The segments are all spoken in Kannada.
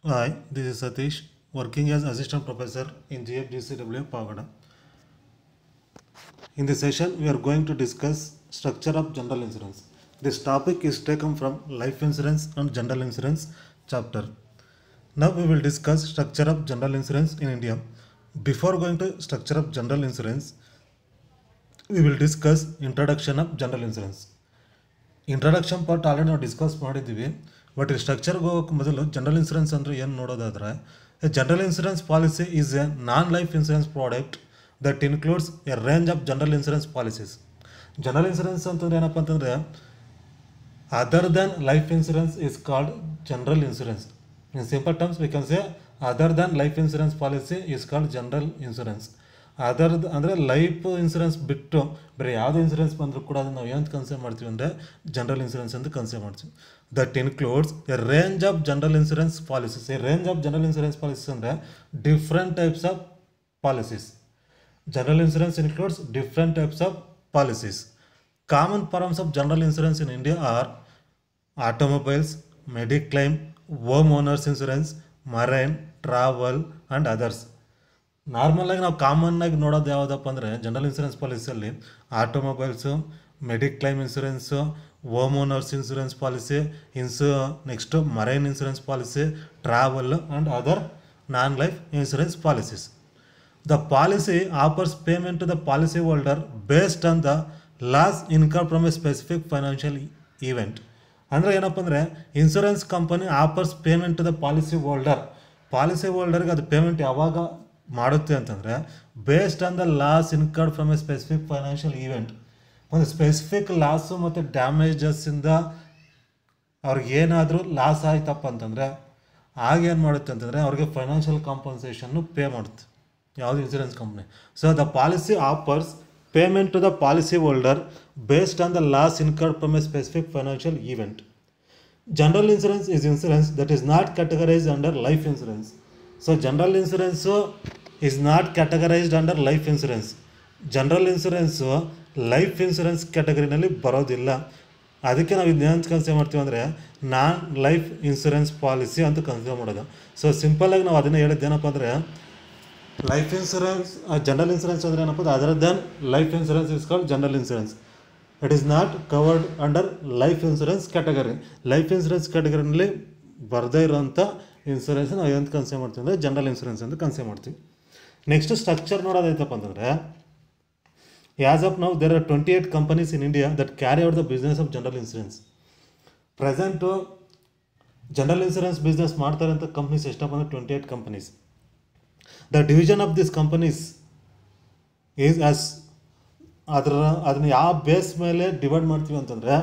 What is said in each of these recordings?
Hi, this is Satish, working as assistant professor in GFGCW Pavada. In this session, we are going to discuss structure of general insurance. This topic is taken from life insurance and general insurance chapter. Now we will discuss structure of general insurance in India. Before going to structure of general insurance, we will discuss introduction of general insurance. Introduction part already ನಾವು ಡಿಸ್ಕಸ್ ಮಾಡಿದ್ದೀವಿ. ಬಟ್ ಈ ಸ್ಟ್ರಕ್ಚರ್ಗೆ ಹೋಗೋಕೆ ಮೊದಲು ಜನರಲ್ ಇನ್ಸೂರೆನ್ಸ್ ಅಂದರೆ ಏನು ನೋಡೋದಾದ್ರೆ, general insurance policy is a non life insurance product that includes a range of general insurance policies. General insurance ಅಂತಂದ್ರೆ ಏನಪ್ಪ ಅಂತಂದರೆ, other than life insurance is called general insurance. In simple terms we can say other than life insurance policy is called general insurance. ಅದರದ್ದು ಅಂದರೆ ಲೈಫ್ ಇನ್ಸೂರೆನ್ಸ್ ಬಿಟ್ಟು ಬೇರೆ ಯಾವುದೇ ಇನ್ಸೂರೆನ್ಸ್ ಬಂದರೂ ಕೂಡ ಅದನ್ನು ನಾವು ಏನು ಕನ್ಸಿಡರ್ ಮಾಡ್ತೀವಿ ಅಂದರೆ ಜನರಲ್ ಇನ್ಸೂರೆನ್ಸ್ ಅಂತ ಕನ್ಸಿಡರ್ ಮಾಡ್ತೀವಿ. That includes a range of general insurance policies. A range of general insurance policies ಅಂದರೆ different types of policies. General insurance includes different types of policies. Common forms of general insurance in India are automobiles, mediclaim, homeowners insurance, marine, travel and others. Normal ಆಗಿ ನಾವು ಕಾಮನ್ ಆಗಿ ನೋಡೋದು ಯಾವುದಪ್ಪ ಅಂದರೆ ಜನರಲ್ ಇನ್ಸೂರೆನ್ಸ್ ಪಾಲಿಸಿಯಲ್ಲಿ automobiles, mediclaim insurance, home owners insurance policy, next marine insurance policy, travel and other non life insurance policies. The policy offers payment to the policyholder based on the loss incurred from a specific financial event. ಅಂದರೆ ಏನಪ್ಪ ಅಂದರೆ insurance company offers payment to the policy ಹೋಲ್ಡರ್ಗೆ ಅದು ಪೇಮೆಂಟ್ ಯಾವಾಗ ಮಾಡುತ್ತೆ ಅಂತಂದರೆ based on the loss incurred from a specific financial event. ಒಂದು ಸ್ಪೆಸಿಫಿಕ್ ಲಾಸು ಮತ್ತು ಡ್ಯಾಮೇಜಸ್ಸಿಂದ ಅವ್ರಿಗೆ ಏನಾದರೂ ಲಾಸ್ ಆಯ್ತಪ್ಪ ಅಂತಂದರೆ ಆಗೇನು ಮಾಡುತ್ತೆ ಅಂತಂದರೆ ಅವ್ರಿಗೆ ಫೈನಾನ್ಷಿಯಲ್ ಕಾಂಪನ್ಸೇಷನ್ನು ಪೇ ಮಾಡುತ್ತೆ ಯಾವುದು insurance company. So the policy offers payment to the policy holder based on the loss incurred from a specific financial event. General insurance is insurance that is not categorised under life insurance. So general insurance is not categorised under life insurance. General insurance life insurance ಕ್ಯಾಟಗರಿನಲ್ಲಿ ಬರೋದಿಲ್ಲ. ಅದಕ್ಕೆ ನಾವು ಇದನ್ನ ಕನ್ಸಿಡರ್ ಮಾಡ್ತೀವಿ ಅಂದರೆ ನಾನ್ ಲೈಫ್ ಇನ್ಸೂರೆನ್ಸ್ ಪಾಲಿಸಿ ಅಂತ ಕನ್ಸಿಡರ್ ಮಾಡೋದು. ಸೊ ಸಿಂಪಲ್ಲಾಗಿ ನಾವು ಅದನ್ನು ಹೇಳಿದ್ದೇನಪ್ಪ ಅಂದರೆ ಲೈಫ್ ಇನ್ಸೂರೆನ್ಸ್ ಜನರಲ್ ಇನ್ಸೂರೆನ್ಸ್ ಅಂದರೆ ಏನಪ್ಪ other than life insurance is called general insurance. It is not covered under life insurance category. Life insurance ಕ್ಯಾಟಗರಿನಲ್ಲಿ ಬರದೇ ಇರೋಂಥ ಇನ್ಸೂರೆನ್ಸ್ ನಾವು ಏನು ಕನ್ಸಿಡರ್ ಮಾಡ್ತೀವಿ ಅಂದರೆ ಜನರಲ್ ಇನ್ಸೂರೆನ್ಸ್ ಅಂತ ಕನ್ಸಿಡರ್ ಮಾಡ್ತೀವಿ. ನೆಕ್ಸ್ಟ್ ಸ್ಟ್ರಕ್ಚರ್ ನೋಡೋದೈತಪ್ಪ ಅಂತಂದರೆ, as of now there are 28 companies in India that carry out the business of general insurance. Present general insurance business ಮಾಡ್ತಾರೆ ಅಂತ ಕಂಪ್ನೀಸ್ ಎಷ್ಟಪ್ಪ ಅಂದರೆ 28 companies. The division of these companies is as ಅದನ್ನು ಯಾವ ಬೇಸ್ ಮೇಲೆ ಡಿವೈಡ್ ಮಾಡ್ತೀವಿ ಅಂತಂದರೆ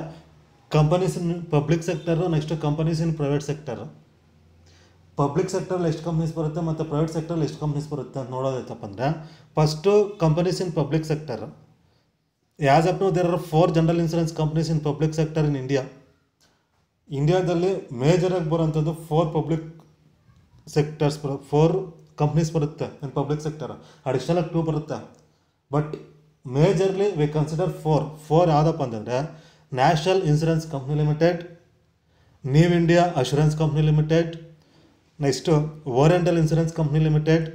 companies in public sector, next companies in private sector. Public ಸೆಕ್ಟರಲ್ಲಿ ಎಷ್ಟು ಕಂಪ್ನೀಸ್ ಬರುತ್ತೆ ಮತ್ತು ಪ್ರೈವೇಟ್ ಸೆಕ್ಟರಲ್ಲಿ ಎಷ್ಟು ಕಂಪ್ನೀಸ್ ಬರುತ್ತೆ ಅಂತ ನೋಡೋದೈತಪ್ಪ ಅಂದರೆ, first companies in public sector. As of now there are 4 general insurance companies in public sector in India. ಇಂಡಿಯಾದಲ್ಲಿ ಮೇಜರಾಗಿ ಬರೋಂಥದ್ದು 4 ಪಬ್ಲಿಕ್ ಸೆಕ್ಟರ್ಸ್ 4 ಕಂಪ್ನೀಸ್ ಬರುತ್ತೆ ಇನ್ ಪಬ್ಲಿಕ್ ಸೆಕ್ಟರ್. ಅಡಿಷನಲ್ 2 ಬರುತ್ತೆ. ಬಟ್ ಮೇಜರ್ಲಿ ವಿ ಕನ್ಸಿಡರ್ 4 ಯಾವುದಪ್ಪ ಅಂತಂದರೆ National insurance company Limited, New India Assurance Company Limited, next Oriental Insurance company Limited,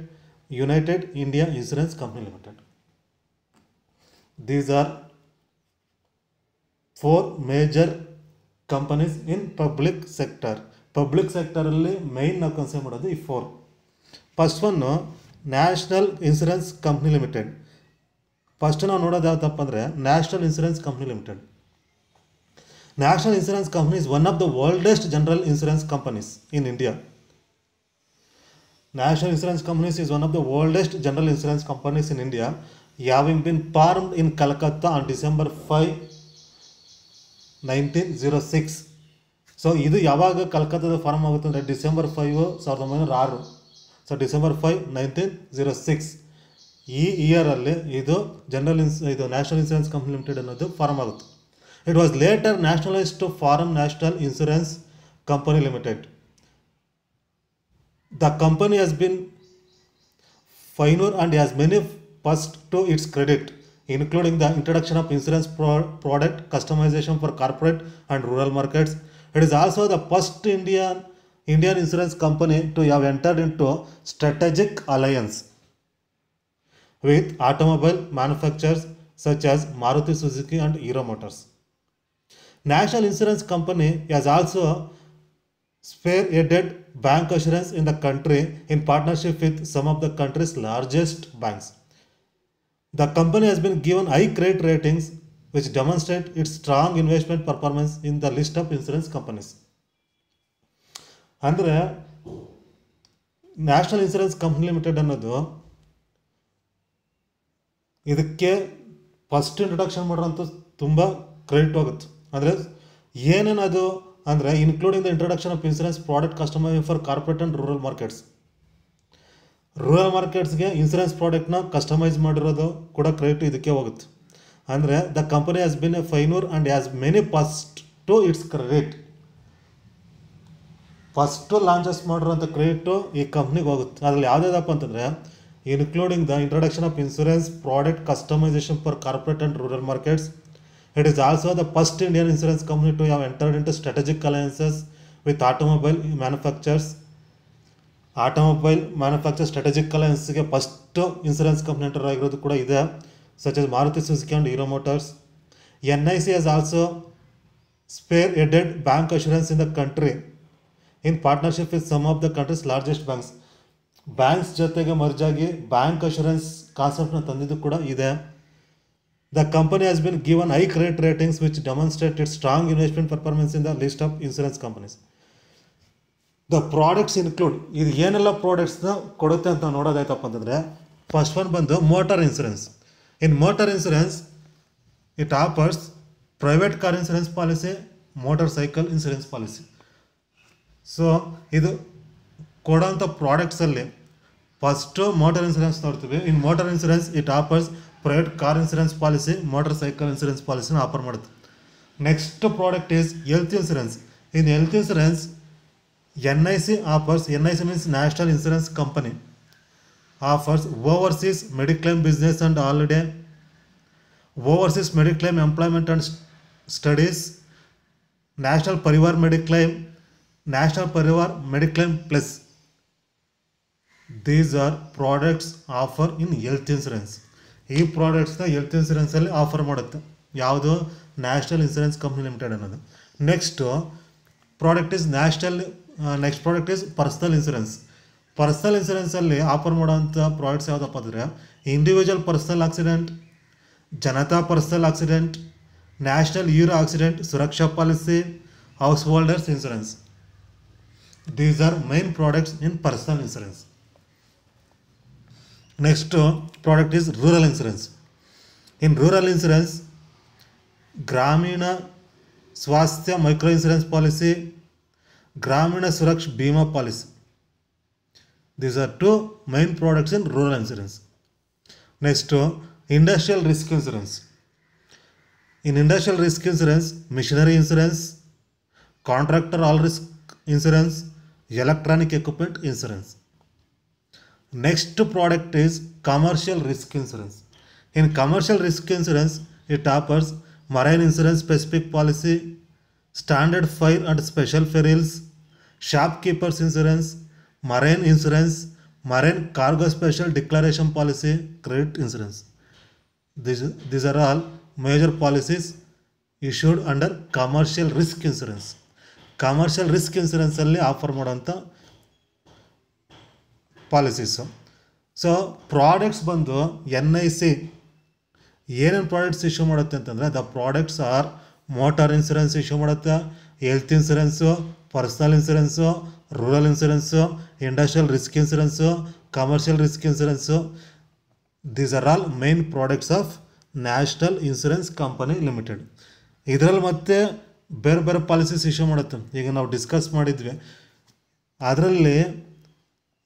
United India Insurance company Limited. These are 4 major companies in public sector. Public ಸೆಕ್ಟರಲ್ಲಿ ಮೈನ್ ನಾವು ಕನ್ಸಿಡರ್ ಮಾಡೋದು ಈ 4. First one National insurance company Limited. First ನಾವು ನೋಡೋದು ಯಾವ್ದಪ್ಪ ಅಂದರೆ National insurance company Limited. National insurance Company is one of the oldest general insurance companies in India. National Insurance companies is one of the oldest general insurance companies in India, having been formed in Calcutta on December 5, 1906. So ಇದು ಯಾವಾಗ ಕಲ್ಕತ್ತಾದ ಫಾರ್ಮ್ ಆಗುತ್ತೆ ಅಂದರೆ ಡಿಸೆಂಬರ್ 5, 1906. ಸೊ ಡಿಸೆಂಬರ್ 5, 1906 ಈ ಇಯರಲ್ಲಿ ಇದು ಇದು ನ್ಯಾಷನಲ್ ಇನ್ಸೂರೆನ್ಸ್ ಕಂಪ್ನಿ ಲಿಮಿಟೆಡ್ ಅನ್ನೋದು ಫಾರ್ಮ್ ಆಗುತ್ತೆ. It was later nationalised to form national insurance company limited. The company has been pioneer and has many first to its credit, including the introduction of insurance product customization for corporate and rural markets. It is also the first Indian Indian insurance company to have entered into strategic alliance with automobile manufacturers such as Maruti Suzuki and Hero Motors. National Insurance Company has also spearheaded bank assurance in the country in partnership with some of the country's largest banks. The company has been given high credit ratings which demonstrate its strong investment performance in the list of insurance companies. ಅಂದರೆ ನ್ಯಾಷನಲ್ ಇನ್ಶೂರೆನ್ಸ್ ಕಂಪ್ನಿ ಲಿಮಿಟೆಡ್ ಅನ್ನೋದು ಇದಕ್ಕೆ ಫಸ್ಟ್ ಇಂಟ್ರೊಡಕ್ಷನ್ ಮಾಡೋಂಥ ತುಂಬ ಕ್ರೆಡಿಟ್ ಹೋಗುತ್ತೆ. ಅಂದರೆ ಏನೇನದು ಅಂದರೆ including the introduction of insurance product customise for corporate and rural markets. Rural ಮಾರ್ಕೆಟ್ಸ್ಗೆ ಇನ್ಶೂರೆನ್ಸ್ ಪ್ರಾಡಕ್ಟ್ನ ಕಸ್ಟಮೈಸ್ ಮಾಡಿರೋದು ಕೂಡ ಕ್ರೆಡಿಟ್ ಇದಕ್ಕೆ ಹೋಗುತ್ತೆ. ಅಂದರೆ the company has been a pioneer and has many first to its credit. First launches ಮಾಡಿರೋಂಥ ಕ್ರೆಡಿಟು ಈ ಕಂಪ್ನಿಗೆ ಹೋಗುತ್ತೆ. ಅದರಲ್ಲಿ ಯಾವುದಾದಪ್ಪ ಅಂತಂದರೆ including the introduction of insurance product customisation for corporate and rural markets. It is also the first Indian insurance company to have entered into strategic alliances with automobile manufacturers. Strategic allianceಗೆ ಫಸ್ಟ್ ಇನ್ಶೂರೆನ್ಸ್ ಕಂಪ್ನಿ ಎಂಟರ್ ಆಗಿರೋದು ಕೂಡ ಇದೆ, such as Maruti Suzuki and Hero Motors. NIC has also spearheaded bank assurance in the country in partnership with some of the country's largest banks. Banks ಜೊತೆಗೆ ಮರ್ಜ್ ಆಗಿ ಬ್ಯಾಂಕ್ ಅಶೂರೆನ್ಸ್ ಕಾನ್ಸೆಪ್ಟ್ನ ತಂದಿದ್ದು ಕೂಡ ಇದೆ. The company has been given high credit ratings which demonstrate its strong investment performance in the list of insurance companies. The products include, ಇದು ಏನೆಲ್ಲ ಪ್ರಾಡಕ್ಟ್ಸ್ನ ಕೊಡುತ್ತೆ ಅಂತ ನೋಡೋದಾಯ್ತಪ್ಪ ಅಂತಂದರೆ, ಫಸ್ಟ್ ಒನ್ ಬಂದು motor insurance. In motor insurance it offers private car insurance policy, motor cycle insurance policy. So ಇದು ಕೊಡೋಂಥ ಪ್ರಾಡಕ್ಟ್ಸಲ್ಲಿ ಫಸ್ಟು ಮೋಟಾರ್ ಇನ್ಸೂರೆನ್ಸ್ ನೋಡ್ತೀವಿ. In motor insurance it offers private car insurance policy, motor cycle insurance ಪಾಲಿಸಿನ ಆಫರ್ ಮಾಡುತ್ತೆ. Next product is health insurance. In health insurance NIC offers, NIC means National Insurance Company, offers overseas mediclaim business and holiday, overseas mediclaim employment and studies, National Parivar Mediclaim, National Parivar Mediclaim Plus. These are products offer in health insurance. ಈ ಪ್ರಾಡಕ್ಟ್ಸ್ನ ಹೆಲ್ತ್ ಇನ್ಸೂರೆನ್ಸಲ್ಲಿ ಆಫರ್ ಮಾಡುತ್ತೆ ಯಾವುದು, ನ್ಯಾಷನಲ್ ಇನ್ಸೂರೆನ್ಸ್ ಕಂಪ್ನಿ ಲಿಮಿಟೆಡ್ ಅನ್ನೋದು. Next product is personal insurance. Personal ಇನ್ಸೂರೆನ್ಸಲ್ಲಿ ಆಫರ್ ಮಾಡೋವಂಥ ಪ್ರಾಡಕ್ಟ್ಸ್ ಯಾವುದಪ್ಪ ಅಂದರೆ individual personal accident, Janata personal accident, national euro accident Suraksha policy, house holders insurance. These are main products in personal insurance. Next product is rural insurance. In rural insurance, Gramina Swasthya Micro Insurance Policy, Gramina Suraksh Bima Policy. These are two main products in rural insurance. Next, industrial risk insurance. In industrial risk insurance, machinery insurance, contractor all risk insurance, electronic equipment insurance. Next product is commercial risk insurance. In commercial risk insurance, it offers marine insurance specific policy, standard fire and special perils, shopkeepers insurance, marine insurance, marine cargo special declaration policy, credit insurance. These are all major policies issued under commercial risk insurance. Commercial risk insurance ಅಲ್ಲಿ ಆಫರ್ ಮಾಡೋಂಥ ಪಾಲಿಸೀಸು. ಸೊ ಪ್ರಾಡಕ್ಟ್ಸ್ ಬಂದು NIC ಏನೇನು ಪ್ರಾಡಕ್ಟ್ಸ್ ಇಶ್ಯೂ ಮಾಡುತ್ತೆ ಅಂತಂದರೆ, the products are motor insurance issue ಮಾಡುತ್ತೆ, health insurance, personal insurance, rural insurance, industrial risk insurance, commercial risk insurance. These are all main products of National insurance company Limited. ಇದರಲ್ಲಿ ಮತ್ತೆ ಬೇರೆ ಬೇರೆ ಪಾಲಿಸೀಸ್ ಇಶ್ಯೂ ಮಾಡುತ್ತೆ. ಈಗ ನಾವು ಡಿಸ್ಕಸ್ ಮಾಡಿದ್ವಿ, ಅದರಲ್ಲಿ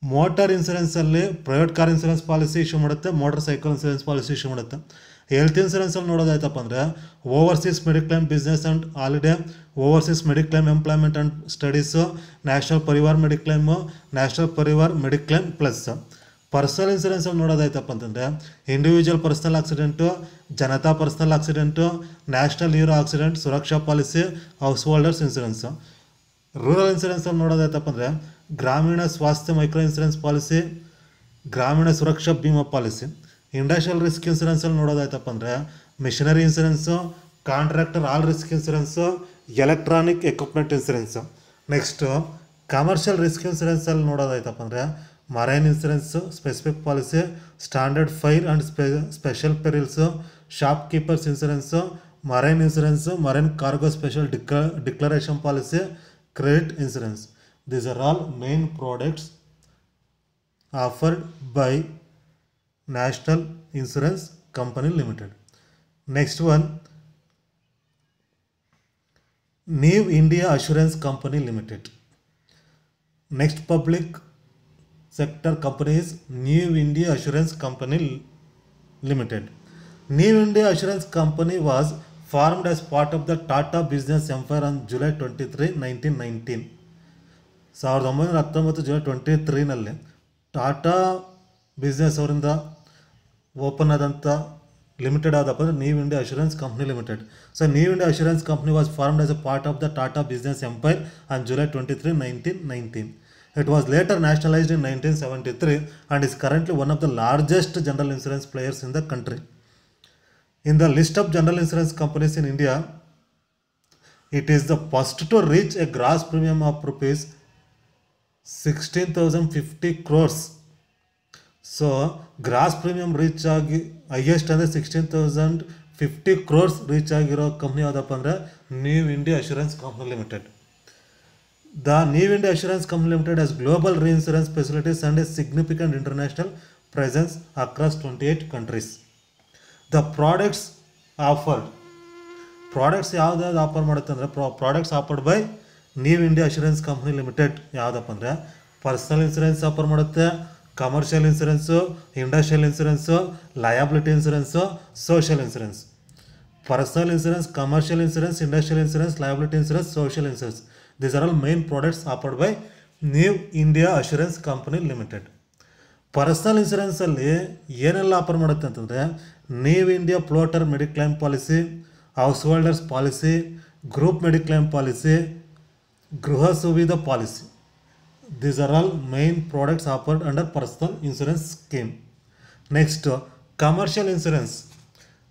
ಮೋಟಾರ್ ಇನ್ಸೂರೆನ್ಸಲ್ಲಿ private car insurance policy issue ಮಾಡುತ್ತೆ, motorcycle insurance policy issue ಮಾಡುತ್ತೆ. ಹೆಲ್ತ್ ಇನ್ಸೂರೆನ್ಸಲ್ಲಿ ನೋಡೋದಾಯ್ತಪ್ಪ ಅಂದರೆ overseas mediclaim business and holiday, overseas mediclaim employment and studies, national Parivar mediclaim, national Parivar mediclaim plus. Personal ಇನ್ಸೂರೆನ್ಸಲ್ಲಿ ನೋಡೋದಾಯ್ತಪ್ಪ ಅಂತಂದರೆ individual personal accident, Janata personal accident, national euro accident Suraksha policy, house holders insurance. Rural insurance ಅಲ್ಲಿ ನೋಡೋದಾಯ್ತಪ್ಪ ಅಂದರೆ Gramin Swasthya micro insurance policy, Gramin Suraksha Bima policy. Industrial risk ಇನ್ಸೂರೆನ್ಸಲ್ಲಿ ನೋಡೋದಾಯ್ತಪ್ಪ ಅಂದರೆ machinery insurance, contractor all risk insurance, electronic equipment insurance. Next commercial risk ಇನ್ಸೂರೆನ್ಸಲ್ಲಿ ನೋಡೋದಾಯ್ತಪ್ಪ ಅಂದರೆ marine insurance, specific policy, standard fire and special perils, shop keepers insurance, marine insurance, marine cargo special declaration policy, credit insurance. These are all main products offered by National Insurance Company Limited. Next one, New India Assurance Company Limited. Next public sector company is New India Assurance Company Limited. New India Assurance Company was formed as part of the Tata Business Empire on July 23, 1919. 1919 July 23ನಲ್ಲಿ Tata business ಅವರಿಂದ ಓಪನ್ ಆದಂಥ ಲಿಮಿಟೆಡ್ ಆದಪ್ಪ ಅಂದರೆ New India Assurance Company limited. So New India Assurance company was formed as a part of the Tata business empire on July 23, 1919. It was later nationalized in 1973 and is currently one of the largest general insurance players in the country. In the list of general insurance companies in India, it is the first to reach a gross premium of rupees 16,050 crores. So gross premium reach ಆಗಿ ಹೈಯೆಸ್ಟ್ ಅಂದರೆ 16,050 crores ರೀಚ್ ಆಗಿರೋ ಕಂಪ್ನಿ ಯಾವುದಪ್ಪ ಅಂದರೆ New India Assurance Company Limited. The New India Assurance Company Limited has global reinsurance facilities and a significant international presence across 28 countries. The products offered, products ಯಾವ್ದಾದ್ರು ಆಫರ್ ಮಾಡುತ್ತೆ ಅಂದರೆ products offered by New India Assurance Company Limited ಯಾವುದಪ್ಪ ಅಂದರೆ ಪರ್ಸನಲ್ ಇನ್ಸೂರೆನ್ಸ್ ಆಫರ್ ಮಾಡುತ್ತೆ, commercial insurance, industrial insurance, liability insurance, social insurance. Personal insurance, commercial insurance, industrial insurance, liability insurance, social insurance. These are all main products offered by New India Assurance Company Limited. Personal ಇನ್ಸೂರೆನ್ಸಲ್ಲಿ ಏನೆಲ್ಲ ಆಫರ್ ಮಾಡುತ್ತೆ ಅಂತಂದರೆ New India floater mediclaim policy, house holders policy, group mediclaim policy, Griha Suvidha policy. These are all main products offered under personal insurance scheme. Next, commercial insurance.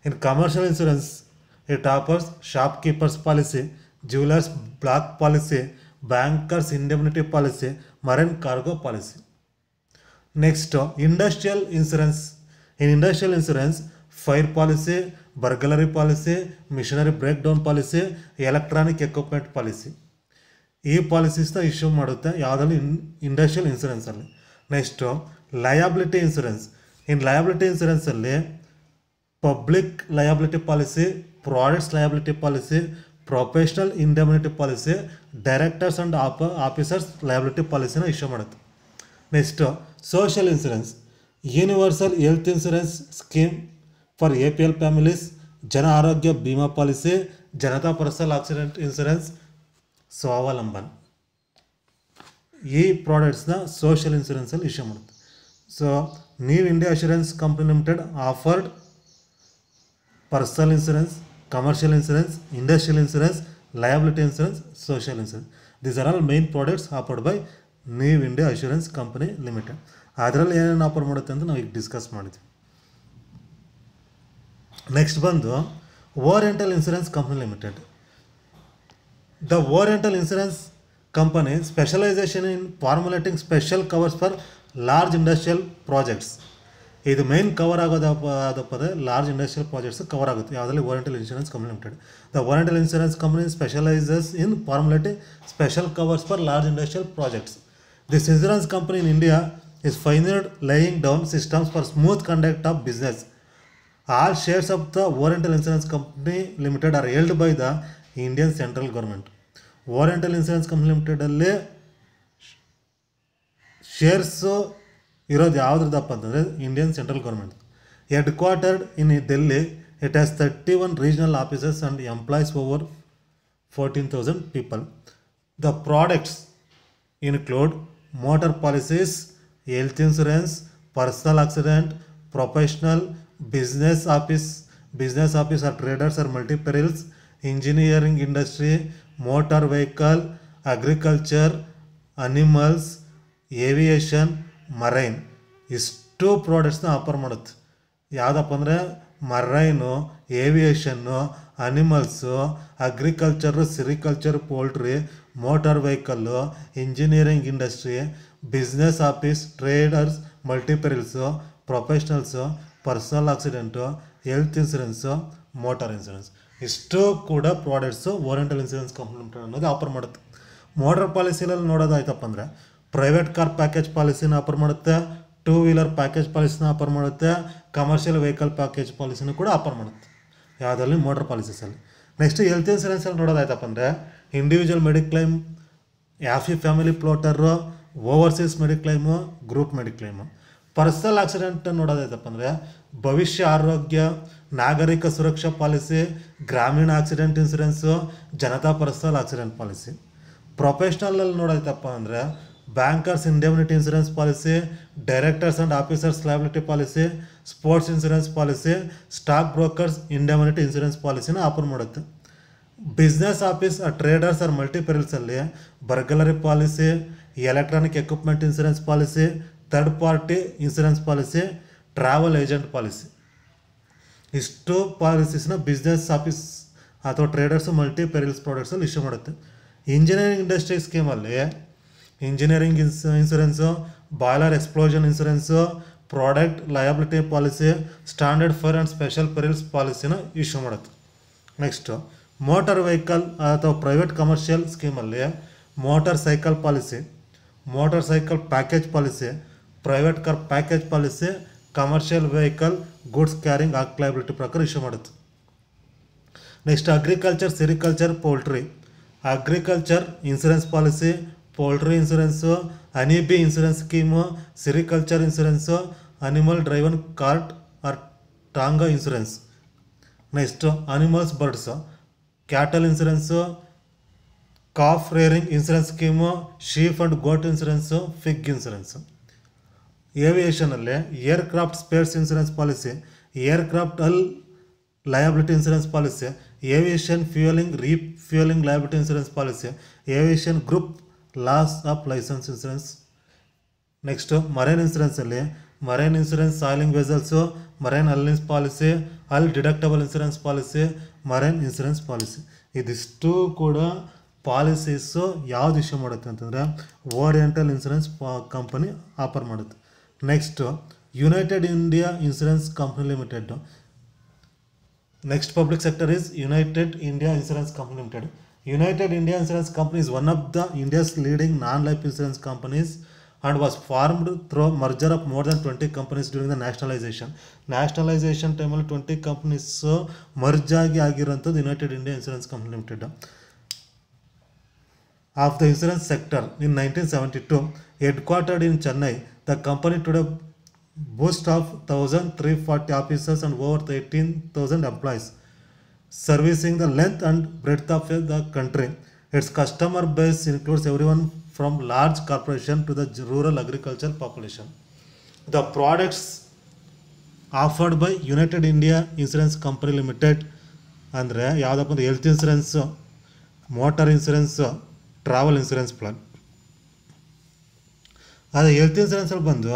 In commercial insurance, it offers shopkeepers policy, jewelers block policy, bankers indemnity policy, marine cargo policy. Next, industrial insurance. In industrial insurance, fire policy, burglary policy, machinery breakdown policy, electronic equipment policy. ಈ ಪಾಲಿಸೀಸ್ನ ಇಶ್ಯೂ ಮಾಡುತ್ತೆ ಯಾವುದಲ್ಲಿ ಇಂಡಸ್ಟ್ರಿಯಲ್ ಇನ್ಸೂರೆನ್ಸಲ್ಲಿ. Next liability insurance. In liability ಇನ್ಸೂರೆನ್ಸಲ್ಲಿ public liability policy, products liability policy, professional indemnity policy, directors and officers liability ಪಾಲಿಸಿನ ಇಶ್ಯೂ ಮಾಡುತ್ತೆ. Next social insurance. Universal health insurance scheme for APL families, Jan Arogya Bima policy, Janata personal accident insurance, Swavalamban. ಈ ಪ್ರಾಡಕ್ಟ್ಸ್ನ ಸೋಷಿಯಲ್ ಇನ್ಸೂರೆನ್ಸಲ್ಲಿ ಇಶ್ಯೂ ಮಾಡುತ್ತೆ. So New India Assurance Company Limited offered personal insurance, commercial insurance, industrial insurance, liability insurance, social insurance. These are all main products offered by New India Assurance Company limited. ಅದರಲ್ಲಿ ಏನೇನು ಆಫರ್ ಮಾಡುತ್ತೆ ಅಂತ ನಾವು ಈಗ ಡಿಸ್ಕಸ್ ಮಾಡಿದ್ವಿ. ನೆಕ್ಸ್ಟ್ ಬಂದು oriental insurance company limited. The Oriental Insurance Company specialization in formulating special covers for large industrial projects. ಇದು ಮೇನ್ ಕವರ್ ಆಗೋದಪ್ಪ ಲಾರ್ಜ್ ಇಂಡಸ್ಟ್ರಿಯಲ್ ಪ್ರಾಜೆಕ್ಟ್ಸ್ ಕವರ್ ಆಗುತ್ತೆ ಯಾವುದರಲ್ಲಿ Oriental Insurance Company Limited. The Oriental Insurance Company specialises in formulating special covers for large industrial projects. This insurance company in India is pioneered laying down systems for smooth conduct of business. All shares of the Oriental Insurance Company Limited are held by the Indian central government. Oriental Insurance Company Limited ಅಲ್ಲಿ ಶೇರ್ಸು ಇರೋದು ಯಾವುದ್ರದಪ್ಪ ಅಂತಂದರೆ Indian central government. Headquartered in Delhi. It has 31 regional offices and employs over 14,000 people. The products include motor policies, health insurance, personal accident, professional, business office or traders or multi-perils, engineering industry, motor vehicle, agriculture, animals, aviation, marine ಇಷ್ಟು ಪ್ರಾಡಕ್ಟ್ಸ್ನ ಆಫರ್ ಮಾಡುತ್ತೆ. ಯಾವುದಪ್ಪ ಅಂದರೆ marine, aviation, animals, agriculture, sericulture, poultry, motor vehicle, engineering industry, business office, traders, multi perils, professionals, personal accident, health insurance, motor insurance ಇಷ್ಟು ಕೂಡ products Oriental Insurance company limited ಅನ್ನೋದು ಆಫರ್ ಮಾಡುತ್ತೆ. ಮೋಟಾರ್ ಪಾಲಿಸಿನಲ್ಲಿ ನೋಡೋದಾಯ್ತಪ್ಪ ಅಂದರೆ ಪ್ರೈವೇಟ್ ಕಾರ್ ಪ್ಯಾಕೇಜ್ ಪಾಲಿಸಿನ ಆಫರ್ ಮಾಡುತ್ತೆ, ಟೂ ವೀಲರ್ ಪ್ಯಾಕೇಜ್ ಪಾಲಿಸಿನ ಆಫರ್ ಮಾಡುತ್ತೆ, ಕಮರ್ಷಿಯಲ್ ವೆಹಿಕಲ್ ಪ್ಯಾಕೇಜ್ ಪಾಲಿಸಿನೂ ಕೂಡ ಆಫರ್ ಮಾಡುತ್ತೆ ಯಾವುದರಲ್ಲಿ ಮೋಟಾರ್ ಪಾಲಿಸೀಸಲ್ಲಿ. ನೆಕ್ಸ್ಟ್ ಹೆಲ್ತ್ ಇನ್ಸೂರೆನ್ಸಲ್ಲಿ ನೋಡೋದಾಯ್ತಪ್ಪ ಅಂದರೆ ಇಂಡಿವಿಜುವಲ್ ಮೆಡಿಕ್ಲೈಮ್, ಯಾಫಿ family floater, overseas mediclaim, group mediclaim. Personal accident ನೋಡೋದಾಯ್ತಪ್ಪ ಅಂದರೆ Bhavishya Arogya, Nagarik Suraksha policy, Gramin accident insurance, Janata personal accident policy. ಪ್ರೊಫೆಷ್ನಲಲ್ಲಿ ನೋಡೋದಪ್ಪ ಅಂದರೆ bankers indemnity insurance policy, directors and officers liability policy, sports insurance policy, stock brokers indemnity insurance ಪಾಲಿಸಿನ ಆಫರ್ ಮಾಡುತ್ತೆ. ಬಿಸ್ನೆಸ್ ಆಫೀಸ್, ಟ್ರೇಡರ್ಸ್ ಆರ್ ಮಲ್ಟಿಪೆರಿಲ್ಸಲ್ಲಿ burglary policy, electronic equipment insurance policy, third party insurance policy, travel agent policy ಇಷ್ಟು ಪಾಲಿಸೀಸ್ನ ಬಿಸ್ನೆಸ್ ಆಫೀಸ್ ಅಥವಾ ಟ್ರೇಡರ್ಸು ಮಲ್ಟಿ ಪೆರಿಲ್ಸ್ ಪ್ರಾಡಕ್ಟ್ಸಲ್ಲಿ ಇಶ್ಯೂ ಮಾಡುತ್ತೆ. ಇಂಜಿನಿಯರಿಂಗ್ ಇಂಡಸ್ಟ್ರಿ ಸ್ಕೀಮಲ್ಲಿ engineering insurance, boiler explosion insurance, product liability policy, standard fire and special perils ಪಾಲಿಸಿನ ಇಶ್ಯೂ ಮಾಡುತ್ತೆ. ನೆಕ್ಸ್ಟು ಮೋಟಾರ್ ವೆಹಿಕಲ್ ಅಥವಾ ಪ್ರೈವೇಟ್ ಕಮರ್ಷಿಯಲ್ ಸ್ಕೀಮಲ್ಲಿ motor cycle policy, motor cycle package policy, private car package policy, commercial vehicle goods carrying act liability ಪ್ರಕಾರ ಇಶ್ಯೂ ಮಾಡುತ್ತೆ. Next agriculture, sericulture, poultry, agriculture insurance policy, poultry insurance, honeybee insurance scheme, sericulture insurance, animal driven cart or tonga insurance. Next animals birds, cattle insurance, calf rearing insurance scheme, sheep and goat insurance, pig insurance. ಏವಿಯೇಷನಲ್ಲಿ aircraft spares insurance policy, aircraft hull liability insurance policy, aviation fuelling refuelling liability insurance policy, aviation group loss of licence insurance. Next marine ಇನ್ಸೂರೆನ್ಸಲ್ಲಿ marine insurance sailing vessels, marine ಅಲ್ನಿಸ್ policy, hull deductible insurance policy, marine insurance policy. ಇದಿಷ್ಟು ಕೂಡ ಪಾಲಿಸೀಸು ಯಾವ್ದು ಇಶ್ಯೂ ಮಾಡುತ್ತೆ ಅಂತಂದರೆ ಓರಿಯೆಂಟಲ್ ಇನ್ಸೂರೆನ್ಸ್ ಕಂಪನಿ ಆಫರ್ ಮಾಡುತ್ತೆ. Next United India Insurance company limited. Next public sector is United India Insurance company limited. United India Insurance Company is one of the India's leading non-life insurance companies and was formed through merger of more than 20 companies during the nationalization. Nationalization time ಅಲ್ಲಿ 20 companies merge ಆಗಿರೋಂಥದ್ದು United India Insurance company Limited. Of the insurance sector in 1972, headquartered in Chennai, the company today boasts of 1,340 officers and over 18,000 employees, servicing the length and breadth of the country. Its customer base includes everyone from large corporation to the rural agricultural population. The products offered by United India Insurance Company Limited ಅಂದರೆ ಯಾವುದಪ್ಪ ಅಂದರೆ health insurance, motor insurance, travel insurance plan. ಅದು ಹೆಲ್ತ್ ಇನ್ಸೂರೆನ್ಸಲ್ಲಿ ಬಂದು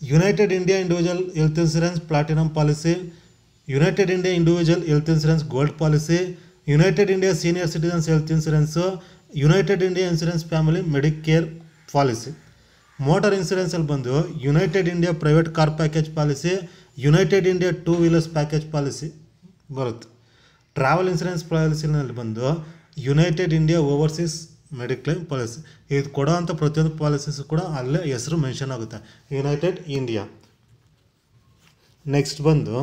United India individual health insurance platinum policy, United India individual health insurance gold policy, United India senior citizens health insurance, United India insurance family medicare policy. Motor ಇನ್ಸೂರೆನ್ಸಲ್ಲಿ ಬಂದು United India private car package policy, United India two wheelers package policy ಬರುತ್ತೆ. ಟ್ರಾವೆಲ್ ಇನ್ಸೂರೆನ್ಸ್ ಪಾಲಿಸಿನಲ್ಲಿ ಬಂದು United India overseas mediclaim policy. ಇದು ಕೊಡೋವಂಥ ಪ್ರತಿಯೊಂದು ಪಾಲಿಸೀಸು ಕೂಡ ಅಲ್ಲೇ ಹೆಸರು ಮೆನ್ಷನ್ ಆಗುತ್ತೆ, ಯುನೈಟೆಡ್ ಇಂಡಿಯಾ. ನೆಕ್ಸ್ಟ್ ಬಂದು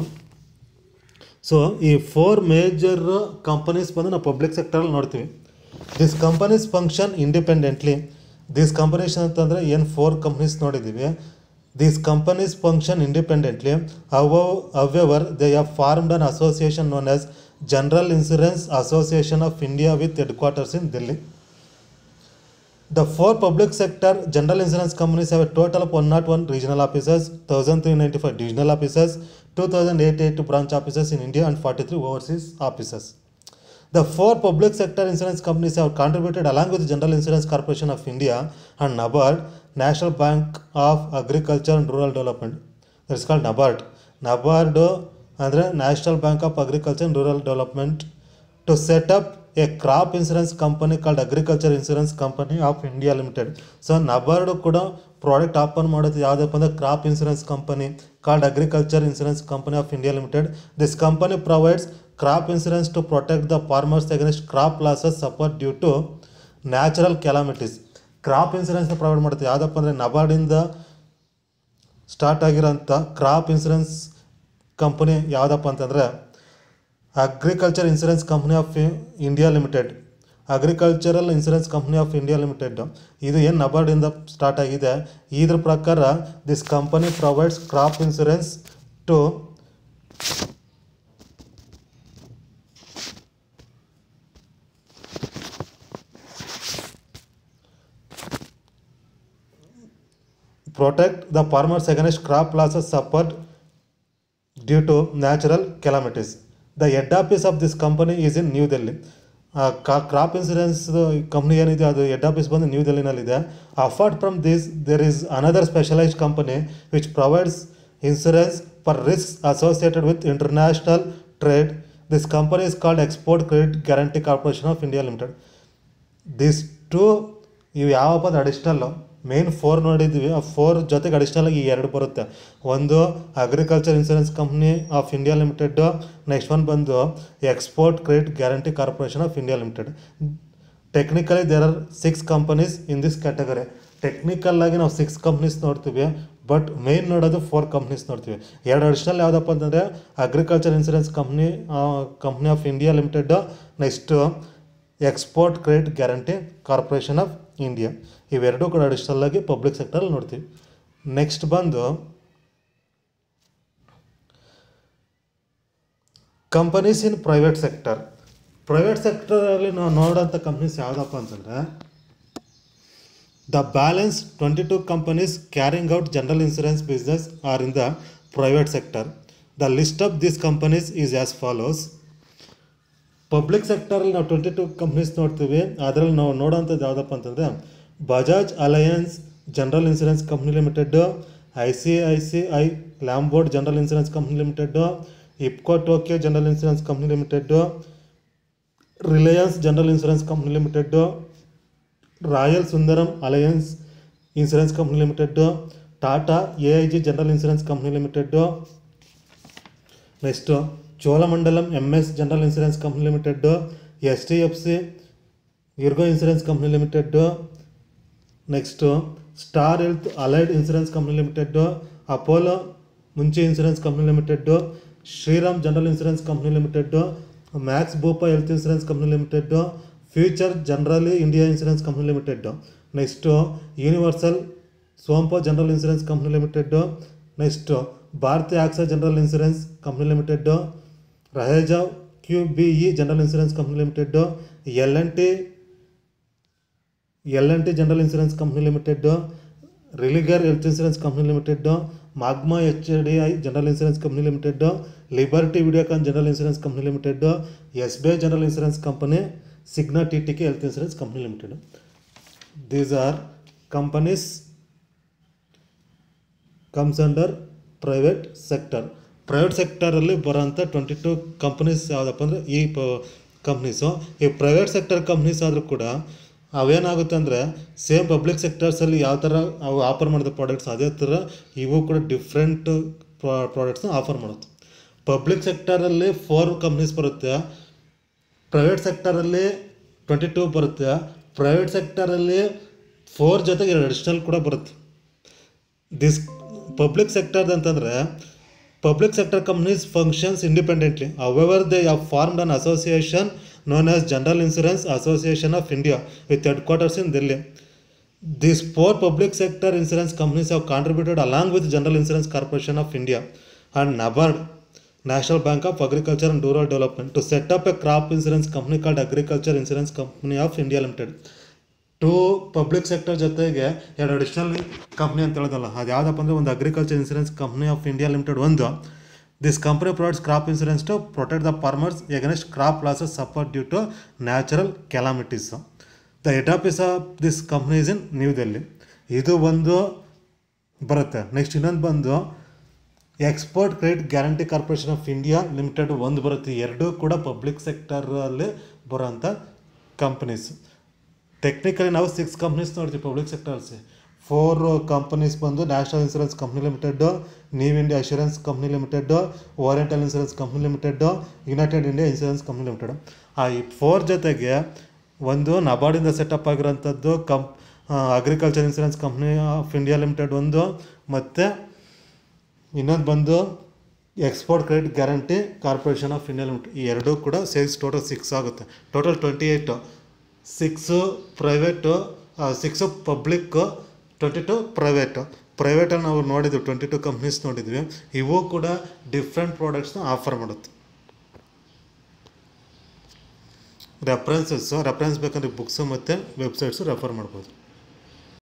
ಸೊ ಈ 4 ಮೇಜರ್ ಕಂಪನೀಸ್ ಬಂದು ನಾವು ಪಬ್ಲಿಕ್ ಸೆಕ್ಟರಲ್ಲಿ ನೋಡ್ತೀವಿ. This companies function independently. This companies ಅಂತಂದರೆ ಏನು 4 ಕಂಪ್ನೀಸ್ ನೋಡಿದ್ದೀವಿ. This companies function independently. However they have formed an association known as General Insurance Association of India with headquarters in Delhi. The 4 public sector general insurance companies have a total of 101 regional offices, 1,395 divisional offices, 2,882 branch offices in India and 43 overseas offices. The four public sector insurance companies have contributed along with General Insurance Corporation of India and NABARD, National Bank of Agriculture and Rural Development. That's called NABARD. NABARD ಅಂದರೆ National Bank of Agriculture and Rural Development to set up a crop insurance company called Agriculture Insurance Company of India Limited. So NABARD ಕೂಡ ಪ್ರಾಡಕ್ಟ್ ಆಪನ್ ಮಾಡೋದು ಯಾವುದಪ್ಪ ಅಂದರೆ crop insurance company called Agriculture Insurance Company of India Limited. This company provides crop insurance to protect the farmers against crop losses suffered due to natural calamities. Crop ಇನ್ಸೂರೆನ್ಸ್ನ ಪ್ರೊವೈಡ್ ಮಾಡುತ್ತೆ. ಯಾವುದಪ್ಪ ಅಂದರೆ ನಬಾರ್ಡಿಂದ ಸ್ಟಾರ್ಟ್ ಆಗಿರೋಂಥ ಕ್ರಾಪ್ ಇನ್ಸೂರೆನ್ಸ್ ಕಂಪನಿ ಯಾವುದಪ್ಪ ಅಂತಂದರೆ Agriculture Insurance Company of India Limited. Agricultural Insurance Company of India Limited ಇದು ಏನು ನಬಾರ್ಡಿಂದ ಸ್ಟಾರ್ಟ್ ಆಗಿದೆ. ಇದ್ರ ಪ್ರಕಾರ this company provides crop insurance to protect the farmers against crop losses suffered due to natural calamities. The head office of this company is in New Delhi. Crop insurance company ಏನಿದೆ ಅದು ಹೆಡ್ ಆಫೀಸ್ ಬಂದು ನ್ಯೂ ಡೆಲ್ಲಿನಲ್ಲಿದೆ. Apart from this there is another specialised company which provides insurance for risks associated with international trade. This company is called Export Credit Guarantee Corporation of India Limited. This two ಇವು ಯಾವಪ್ಪ ಅದು ಅಡಿಷ್ನಲ್ಲು ಮೇನ್ 4 ನೋಡಿದ್ವಿ. ಆ 4 ಜೊತೆಗೆ ಅಡಿಷ್ನಲಾಗಿ ಈ 2 ಬರುತ್ತೆ. ಒಂದು Agriculture Insurance Company of India Limited, next one ಬಂದು Export Credit Guarantee Corporation of India Limited. Technically there are 6 companies in this category. ಟೆಕ್ನಿಕಲ್ಲಾಗಿ ನಾವು 6 ಕಂಪ್ನೀಸ್ ನೋಡ್ತೀವಿ, ಬಟ್ ಮೇನ್ ನೋಡೋದು 4 ಕಂಪ್ನೀಸ್ ನೋಡ್ತೀವಿ. 2 ಅಡಿಷ್ನಲ್ ಯಾವುದಪ್ಪ ಅಂತಂದರೆ Agriculture Insurance Company of India Limited, next Export Credit Guarantee Corporation of India. ಇವೆರಡೂ ಕೂಡ ಅಡಿಷನಲ್ ಆಗಿ ಪಬ್ಲಿಕ್ ಸೆಕ್ಟರಲ್ಲಿ ನೋಡ್ತೀವಿ. ನೆಕ್ಸ್ಟ್ ಬಂದು companies in private sector. Private ಸೆಕ್ಟರಲ್ಲಿ ನಾವು ನೋಡೋಂಥ ಕಂಪ್ನೀಸ್ ಯಾವುದಪ್ಪ ಅಂತಂದರೆ the balance 22 companies carrying out general insurance business are in the private sector. The list of this companies is as follows. Public ಸೆಕ್ಟರಲ್ಲಿ ನಾವು 22 ಕಂಪ್ನೀಸ್ ನೋಡ್ತೀವಿ. ಅದರಲ್ಲಿ ನಾವು ನೋಡೋಂಥದ್ದು ಯಾವುದಪ್ಪ ಅಂತಂದರೆ Bajaj Allianz General Insurance Company Limited, ICICI Lombard General Insurance Company Limited, IFFCO Tokio General Insurance Company Limited, Reliance General Insurance Company Limited, Royal Sundaram Alliance Insurance Company Limited, Tata AIG General Insurance Company Limited, next Cholamandalam MS General Insurance Company Limited, HDFC ERGO Insurance Company Limited, next Star Health Allied Insurance Company Limited, Apollo Munich Insurance Company Limited, Shriram General Insurance Company Limited, Max Bupa Health Insurance Company limited, future Generali India Insurance Company Limited, next Universal Sompo General Insurance Company Limited, next Bharti AXA General Insurance Company Limited, Raheja QBE General Insurance Company Limited, L&T General Insurance Company Limited, Religare Health Insurance Company Limited, Magma HDI General Insurance Company Limited, Liberty Videocon General Insurance Company Limited, SBI General Insurance Company, Cigna TTK Health Insurance company Limited. These are companies comes under private sector. Private ಸೆಕ್ಟರಲ್ಲಿ ಬರೋಂಥ 22 ಕಂಪ್ನೀಸ್ ಯಾವುದಪ್ಪ ಅಂದರೆ ಈ ಕಂಪ್ನೀಸು. ಈ ಪ್ರೈವೇಟ್ ಸೆಕ್ಟರ್ ಕಂಪ್ನೀಸ್ ಆದರೂ ಕೂಡ ಅವೇನಾಗುತ್ತೆ ಅಂದರೆ ಸೇಮ್ ಪಬ್ಲಿಕ್ ಸೆಕ್ಟರ್ಸಲ್ಲಿ ಯಾವ ಥರ ಅವು ಆಫರ್ ಮಾಡಿದ ಪ್ರಾಡಕ್ಟ್ಸ್ ಅದೇ ಥರ ಇವು ಕೂಡ ಡಿಫ್ರೆಂಟ್ ಪ್ರಾಡಕ್ಟ್ಸ್ನ ಆಫರ್ ಮಾಡುತ್ತೆ. ಪಬ್ಲಿಕ್ ಸೆಕ್ಟರಲ್ಲಿ 4 ಕಂಪ್ನೀಸ್ ಬರುತ್ತೆ, ಪ್ರೈವೇಟ್ ಸೆಕ್ಟರಲ್ಲಿ 22 ಬರುತ್ತೆ. ಪ್ರೈವೇಟ್ ಸೆಕ್ಟರಲ್ಲಿ 4 ಜೊತೆಗೆ 2 ಅಡಿಷನಲ್ ಕೂಡ ಬರುತ್ತೆ. ದಿಸ್ ಪಬ್ಲಿಕ್ ಸೆಕ್ಟರ್ ಅಂತಂದರೆ public sector companies functions independently. However they have formed an association known as General Insurance Association of India with headquarters in Delhi. These 4 public sector insurance companies have contributed along with General Insurance Corporation of India and NABARD, National Bank of Agriculture and Rural Development, to set up a crop insurance company called Agriculture Insurance Company of India Limited. 2 public sector ಜೊತೆಗೆ 2 ಅಡಿಷನಲ್ ಕಂಪ್ನಿ ಅಂತ ಹೇಳೋದಲ್ಲ, ಅದು ಯಾವುದಪ್ಪ ಅಂದರೆ ಒಂದು Agriculture Insurance Company of India Limited ಒಂದು, this company provides crop insurance to protect the farmers against crop losses suffer due to natural calamities. The head office of this company is in New Delhi. ಇದು ಒಂದು ಬರುತ್ತೆ. ನೆಕ್ಸ್ಟ್ ಇನ್ನೊಂದು ಬಂದು Export Credit Guarantee Corporation of India Limited ಒಂದು ಬರುತ್ತೆ. ಎರಡೂ ಕೂಡ ಪಬ್ಲಿಕ್ ಸೆಕ್ಟರಲ್ಲಿ ಬರೋಂಥ ಕಂಪ್ನೀಸ್. ಟೆಕ್ನಿಕಲಿ ನಾವು 6 ಕಂಪ್ನೀಸ್ ನೋಡ್ತೀವಿ ಪಬ್ಲಿಕ್ ಸೆಕ್ಟರ್ಸ್. 4 ಕಂಪನೀಸ್ ಬಂದು National Insurance Company Limited, New India Assurance Company Limited, Oriental Insurance Company Limited, United India Insurance Company Limited. ಈ 4 ಜೊತೆಗೆ ಒಂದು ನಬಾರ್ಡಿಂದ ಸೆಟಪ್ ಆಗಿರೋಂಥದ್ದು Agriculture Insurance Company of India Limited ಒಂದು, ಮತ್ತು ಇನ್ನೊಂದು ಬಂದು Export Credit Guarantee Corporation of India Limited. ಈ ಎರಡೂ ಕೂಡ ಸೇಲ್ಸ್ ಟೋಟಲ್ 6 ಆಗುತ್ತೆ. ಟೋಟಲ್ 28, 6 ಪ್ರೈವೇಟು, 6 ಪಬ್ಲಿಕ್ಕು, 22 ಪ್ರೈವೇಟಲ್ಲಿ ನಾವು ನೋಡಿದ್ವಿ 22 ಕಂಪ್ನೀಸ್ ನೋಡಿದ್ವಿ. ಇವು ಕೂಡ ಡಿಫ್ರೆಂಟ್ ಪ್ರಾಡಕ್ಟ್ಸ್ನ ಆಫರ್ ಮಾಡುತ್ತೆ. ರೆಫರೆನ್ಸ್ ಬೇಕಂದ್ರೆ ಬುಕ್ಸು ಮತ್ತು ವೆಬ್ಸೈಟ್ಸು ರೆಫರ್ ಮಾಡ್ಬೋದು.